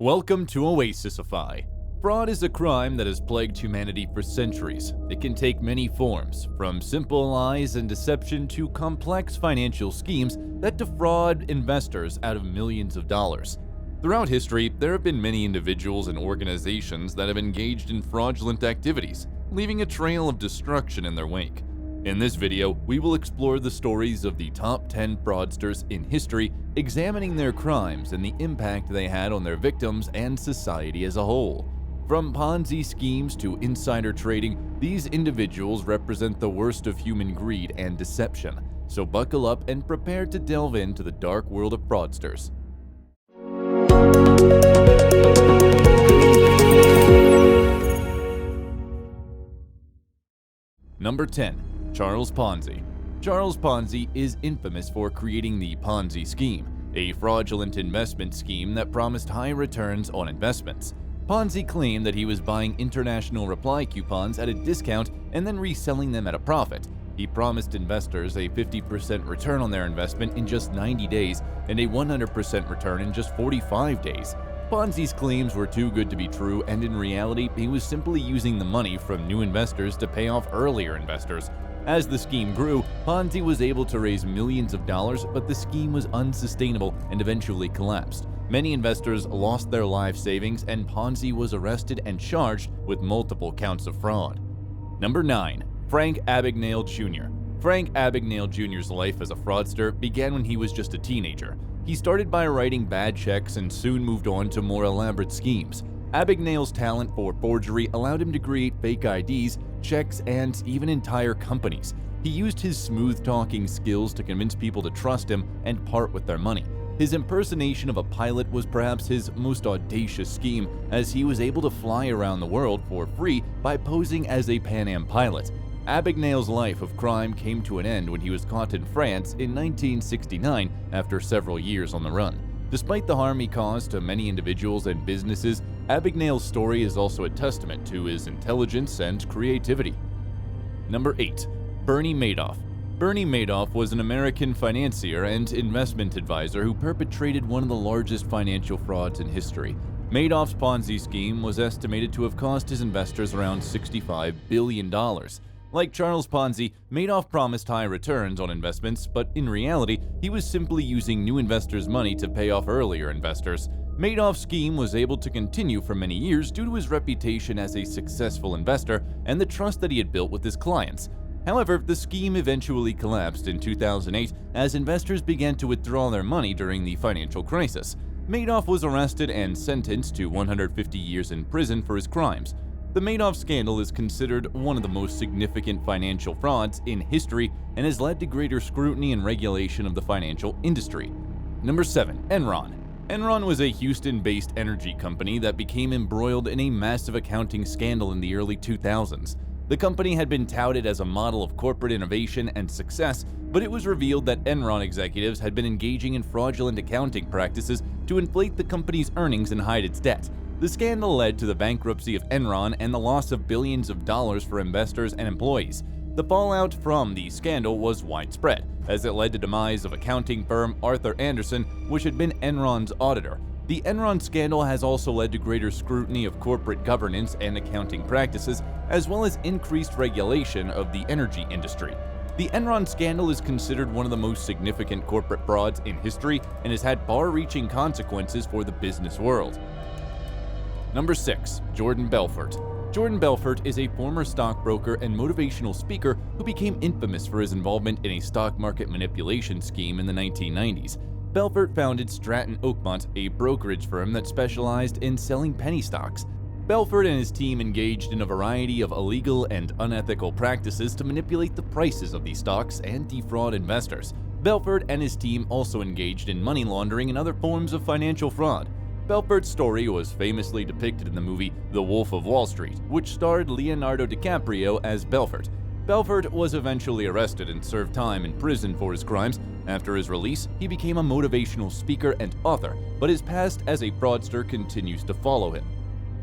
Welcome to Oasisify. Fraud is a crime that has plagued humanity for centuries. It can take many forms, from simple lies and deception to complex financial schemes that defraud investors out of millions of dollars. Throughout history, there have been many individuals and organizations that have engaged in fraudulent activities, leaving a trail of destruction in their wake. In this video, we will explore the stories of the top 10 fraudsters in history, examining their crimes and the impact they had on their victims and society as a whole. From Ponzi schemes to insider trading, these individuals represent the worst of human greed and deception. So buckle up and prepare to delve into the dark world of fraudsters. Number 10. Charles Ponzi. Charles Ponzi is infamous for creating the Ponzi scheme, a fraudulent investment scheme that promised high returns on investments. Ponzi claimed that he was buying international reply coupons at a discount and then reselling them at a profit. He promised investors a 50% return on their investment in just 90 days and a 100% return in just 45 days. Ponzi's claims were too good to be true, and in reality, he was simply using the money from new investors to pay off earlier investors. As the scheme grew, Ponzi was able to raise millions of dollars, but the scheme was unsustainable and eventually collapsed. Many investors lost their life savings, and Ponzi was arrested and charged with multiple counts of fraud. Number 9. Frank Abagnale Jr. Frank Abagnale Jr.'s life as a fraudster began when he was just a teenager. He started by writing bad checks and soon moved on to more elaborate schemes. Abagnale's talent for forgery allowed him to create fake IDs, checks, and even entire companies. He used his smooth-talking skills to convince people to trust him and part with their money. His impersonation of a pilot was perhaps his most audacious scheme, as he was able to fly around the world for free by posing as a Pan Am pilot. Abagnale's life of crime came to an end when he was caught in France in 1969 after several years on the run. Despite the harm he caused to many individuals and businesses, Abagnale's story is also a testament to his intelligence and creativity. Number 8. Bernie Madoff. Bernie Madoff was an American financier and investment advisor who perpetrated one of the largest financial frauds in history. Madoff's Ponzi scheme was estimated to have cost his investors around $65 billion. Like Charles Ponzi, Madoff promised high returns on investments, but in reality, he was simply using new investors' money to pay off earlier investors. Madoff's scheme was able to continue for many years due to his reputation as a successful investor and the trust that he had built with his clients. However, the scheme eventually collapsed in 2008 as investors began to withdraw their money during the financial crisis. Madoff was arrested and sentenced to 150 years in prison for his crimes. The Madoff scandal is considered one of the most significant financial frauds in history and has led to greater scrutiny and regulation of the financial industry. Number 7. Enron. Enron was a Houston-based energy company that became embroiled in a massive accounting scandal in the early 2000s. The company had been touted as a model of corporate innovation and success, but it was revealed that Enron executives had been engaging in fraudulent accounting practices to inflate the company's earnings and hide its debt. The scandal led to the bankruptcy of Enron and the loss of billions of dollars for investors and employees. The fallout from the scandal was widespread, as it led to the demise of accounting firm Arthur Andersen, which had been Enron's auditor. The Enron scandal has also led to greater scrutiny of corporate governance and accounting practices, as well as increased regulation of the energy industry. The Enron scandal is considered one of the most significant corporate frauds in history and has had far-reaching consequences for the business world. Number 6. Jordan Belfort. Jordan Belfort is a former stockbroker and motivational speaker who became infamous for his involvement in a stock market manipulation scheme in the 1990s. Belfort founded Stratton Oakmont, a brokerage firm that specialized in selling penny stocks. Belfort and his team engaged in a variety of illegal and unethical practices to manipulate the prices of these stocks and defraud investors. Belfort and his team also engaged in money laundering and other forms of financial fraud. Belfort's story was famously depicted in the movie The Wolf of Wall Street, which starred Leonardo DiCaprio as Belfort. Belfort was eventually arrested and served time in prison for his crimes. After his release, he became a motivational speaker and author, but his past as a fraudster continues to follow him.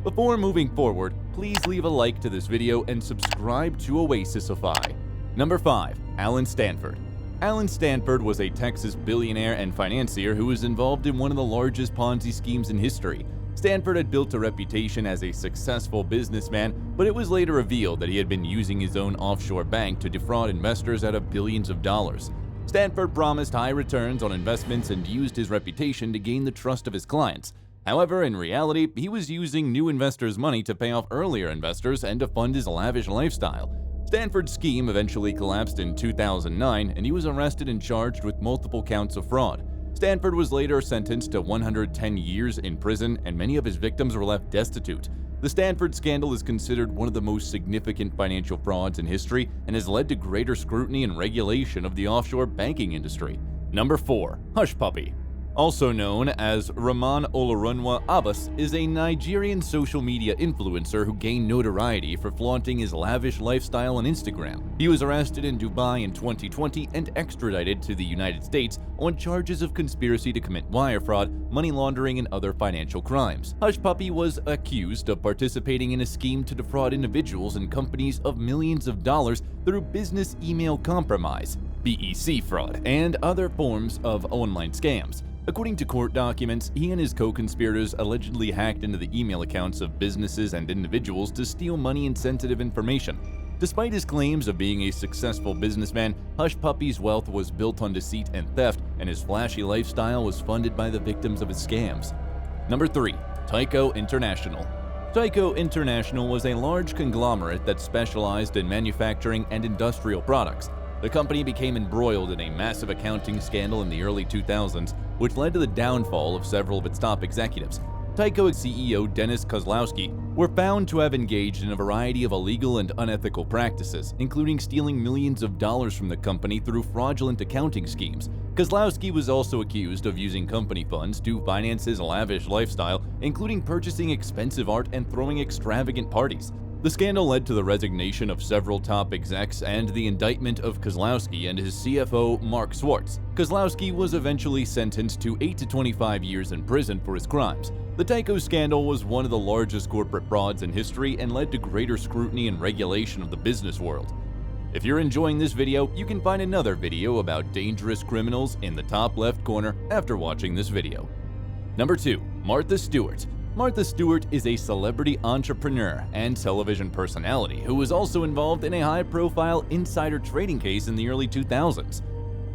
Before moving forward, please leave a like to this video and subscribe to Oasisify. Number 5. Alan Stanford. Alan Stanford was a Texas billionaire and financier who was involved in one of the largest Ponzi schemes in history. Stanford had built a reputation as a successful businessman, but it was later revealed that he had been using his own offshore bank to defraud investors out of billions of dollars. Stanford promised high returns on investments and used his reputation to gain the trust of his clients. However, in reality, he was using new investors' money to pay off earlier investors and to fund his lavish lifestyle. Stanford's scheme eventually collapsed in 2009, and he was arrested and charged with multiple counts of fraud. Stanford was later sentenced to 110 years in prison, and many of his victims were left destitute. The Stanford scandal is considered one of the most significant financial frauds in history and has led to greater scrutiny and regulation of the offshore banking industry. Number 4. Hushpuppi. Also known as Rahman Olorunwa Abbas, is a Nigerian social media influencer who gained notoriety for flaunting his lavish lifestyle on Instagram. He was arrested in Dubai in 2020 and extradited to the United States on charges of conspiracy to commit wire fraud, money laundering, and other financial crimes. Hushpuppi was accused of participating in a scheme to defraud individuals and companies of millions of dollars through business email compromise, BEC fraud, and other forms of online scams. According to court documents, he and his co-conspirators allegedly hacked into the email accounts of businesses and individuals to steal money and sensitive information. Despite his claims of being a successful businessman, Hushpuppi's wealth was built on deceit and theft, and his flashy lifestyle was funded by the victims of his scams. Number 3. Tyco International. Tyco International was a large conglomerate that specialized in manufacturing and industrial products. The company became embroiled in a massive accounting scandal in the early 2000s, which led to the downfall of several of its top executives. Tyco CEO Dennis Kozlowski were found to have engaged in a variety of illegal and unethical practices, including stealing millions of dollars from the company through fraudulent accounting schemes. Kozlowski was also accused of using company funds to finance his lavish lifestyle, including purchasing expensive art and throwing extravagant parties. The scandal led to the resignation of several top execs and the indictment of Kozlowski and his CFO Mark Schwartz. Kozlowski was eventually sentenced to 8 to 25 years in prison for his crimes. The Tyco scandal was one of the largest corporate frauds in history and led to greater scrutiny and regulation of the business world. If you're enjoying this video, you can find another video about dangerous criminals in the top left corner after watching this video. Number 2. Martha Stewart. Martha Stewart is a celebrity entrepreneur and television personality who was also involved in a high-profile insider trading case in the early 2000s.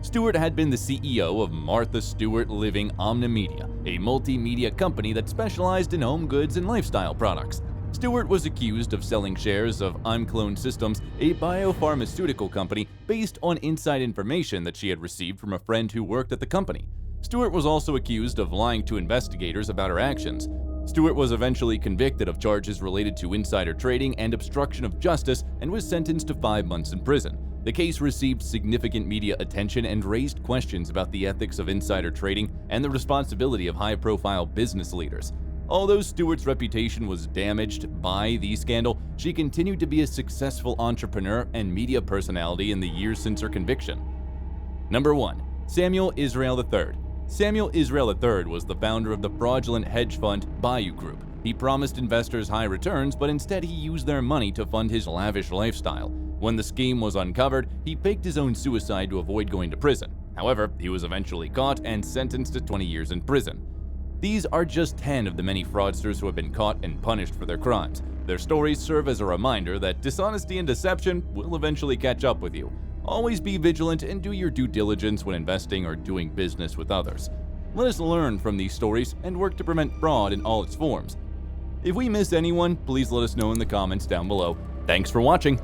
Stewart had been the CEO of Martha Stewart Living Omnimedia, a multimedia company that specialized in home goods and lifestyle products. Stewart was accused of selling shares of ImClone Systems, a biopharmaceutical company, based on inside information that she had received from a friend who worked at the company. Stewart was also accused of lying to investigators about her actions. Stewart was eventually convicted of charges related to insider trading and obstruction of justice and was sentenced to 5 months in prison. The case received significant media attention and raised questions about the ethics of insider trading and the responsibility of high-profile business leaders. Although Stewart's reputation was damaged by the scandal, she continued to be a successful entrepreneur and media personality in the years since her conviction. Number 1. Samuel Israel III. Samuel Israel III was the founder of the fraudulent hedge fund Bayou Group. He promised investors high returns, but instead he used their money to fund his lavish lifestyle. When the scheme was uncovered, he faked his own suicide to avoid going to prison. However, he was eventually caught and sentenced to 20 years in prison. These are just 10 of the many fraudsters who have been caught and punished for their crimes. Their stories serve as a reminder that dishonesty and deception will eventually catch up with you. Always be vigilant and do your due diligence when investing or doing business with others. Let us learn from these stories and work to prevent fraud in all its forms. If we miss anyone, please let us know in the comments down below. Thanks for watching.